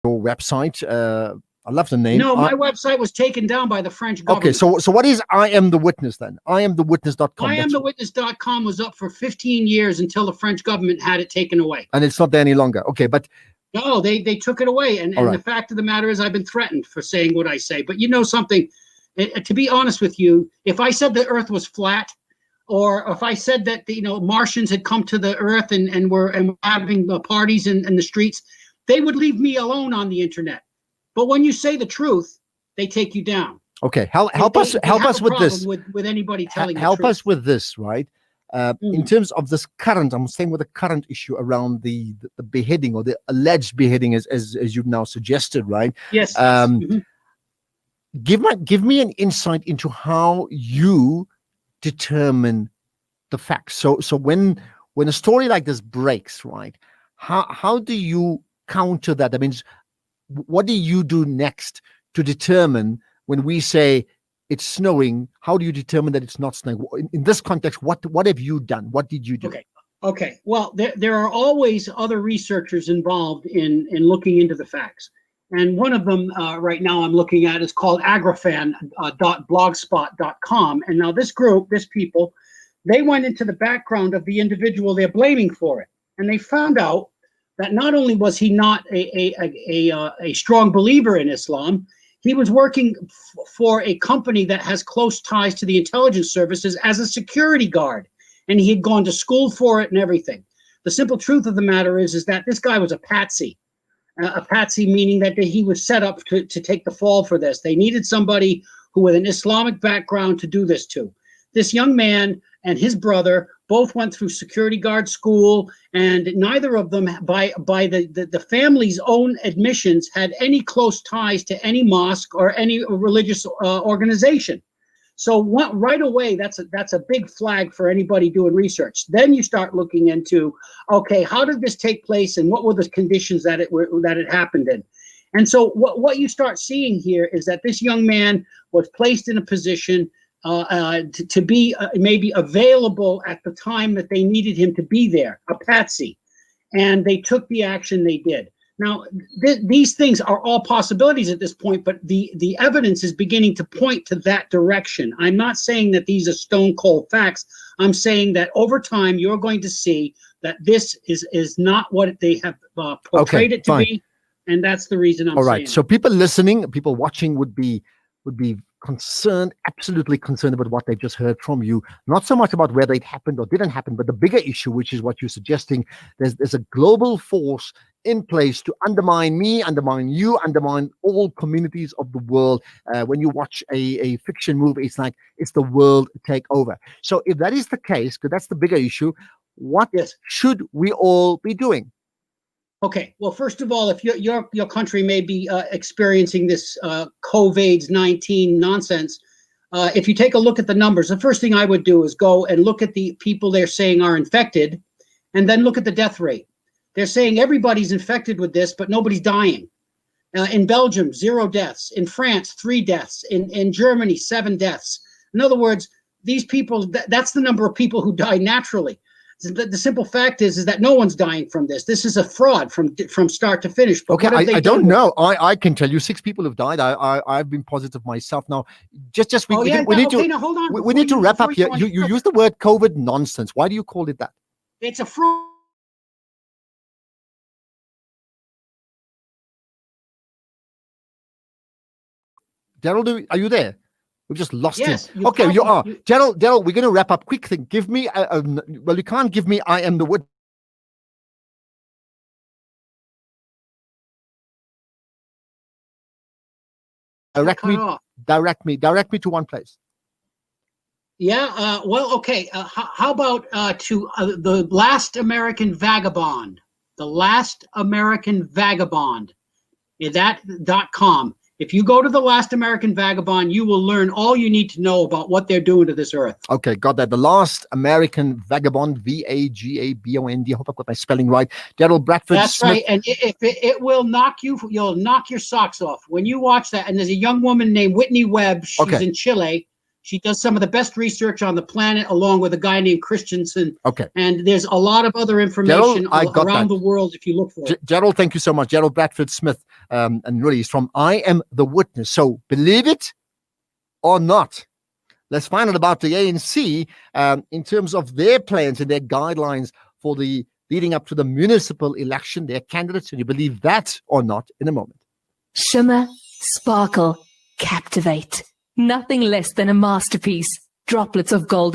your website. I love the name. No, my website was taken down by the French government. Okay, so what is I Am the Witness then? IamTheWitness.com. IamTheWitness.com was up for 15 years until the French government had it taken away. And it's not there any longer. Okay, but... No, they took it away. And right. The fact of the matter is I've been threatened for saying what I say. But you know something, to be honest with you, if I said the earth was flat, or if I said that Martians had come to the earth and were having parties in the streets, they would leave me alone on the internet. But when you say the truth, they take you down. Okay, help us with this. With anybody telling help us with this, right? In terms of this current, I'm saying with the current issue around the beheading or the alleged beheading, as you've now suggested, right? Yes. Give me an insight into how you determine the facts. So when a story like this breaks, right? How do you counter that? I mean, what do you do next to determine when we say it's snowing? How do you determine that it's not snowing? In this context, what have you done? What did you do? Okay. Well, there are always other researchers involved in looking into the facts. And one of them right now I'm looking at is called agrafan.blogspot.com. And now this people, they went into the background of the individual they're blaming for it. And they found out that not only was he not a strong believer in Islam, he was working for a company that has close ties to the intelligence services as a security guard. And he had gone to school for it and everything. The simple truth of the matter is that this guy was a patsy. A patsy meaning that he was set up to take the fall for this. They needed somebody who with an Islamic background to do this to. This young man and his brother both went through security guard school, and neither of them, by the family's own admissions, had any close ties to any mosque or any religious organization. So right away, that's a big flag for anybody doing research. Then you start looking into, okay, how did this take place, and what were the conditions that it happened in? And so what you start seeing here is that this young man was placed in a position to be maybe available at the time that they needed him to be there, a patsy, and they took the action they did. Now, these things are all possibilities at this point, but the evidence is beginning to point to that direction. I'm not saying that these are stone cold facts. I'm saying that over time, you're going to see that this is not what they have portrayed it to be, and that's the reason I'm saying. All right. So people listening, people watching would be concerned, absolutely concerned about what they've just heard from you. Not so much about whether it happened or didn't happen, but the bigger issue, which is what you're suggesting. There's a global force in place to undermine me, undermine you, undermine all communities of the world. When you watch a fiction movie, it's like it's the world takeover. So if that is the case, because that's the bigger issue, what should we all be doing? Okay, well, first of all, if your country may be experiencing this COVID-19 nonsense, if you take a look at the numbers, the first thing I would do is go and look at the people they're saying are infected, and then look at the death rate. They're saying everybody's infected with this, but nobody's dying. In Belgium, 0 deaths. In France, 3 deaths. In Germany, 7 deaths. In other words, these people, that's the number of people who die naturally. The simple fact is that no one's dying from this. This is a fraud from start to finish. But okay, I don't know. I can tell you 6 people have died. I've been positive myself. Now, we need to wrap up here. You use the word COVID nonsense. Why do you call it that? It's a fraud. Daryl, are you there? We've just lost him. Okay, you are. Daryl, we're going to wrap up. Quick thing. Give me, well, you can't give me I Am the Witness. Direct me to one place. Yeah, well, okay. How about to the Last American Vagabond? The Last American Vagabond. That.com. If you go to the Last American Vagabond, you will learn all you need to know about what they're doing to this earth. Okay, got that. The Last American Vagabond, Vagabond. I hope I got my spelling right. Daryl Bardford Smith. That's right, and it will you'll knock your socks off when you watch that. And there's a young woman named Whitney Webb. She's in Chile. She does some of the best research on the planet, along with a guy named Christensen. Okay. And there's a lot of other information around the world if you look for it. Daryl, thank you so much. Daryl Bardford Smith, and really he's from I Am the Witness. So believe it or not. Let's find out about the ANC in terms of their plans and their guidelines for the leading up to the municipal election, their candidates. And you believe that or not in a moment. Shimmer, sparkle, captivate. Nothing less than a masterpiece. Droplets of gold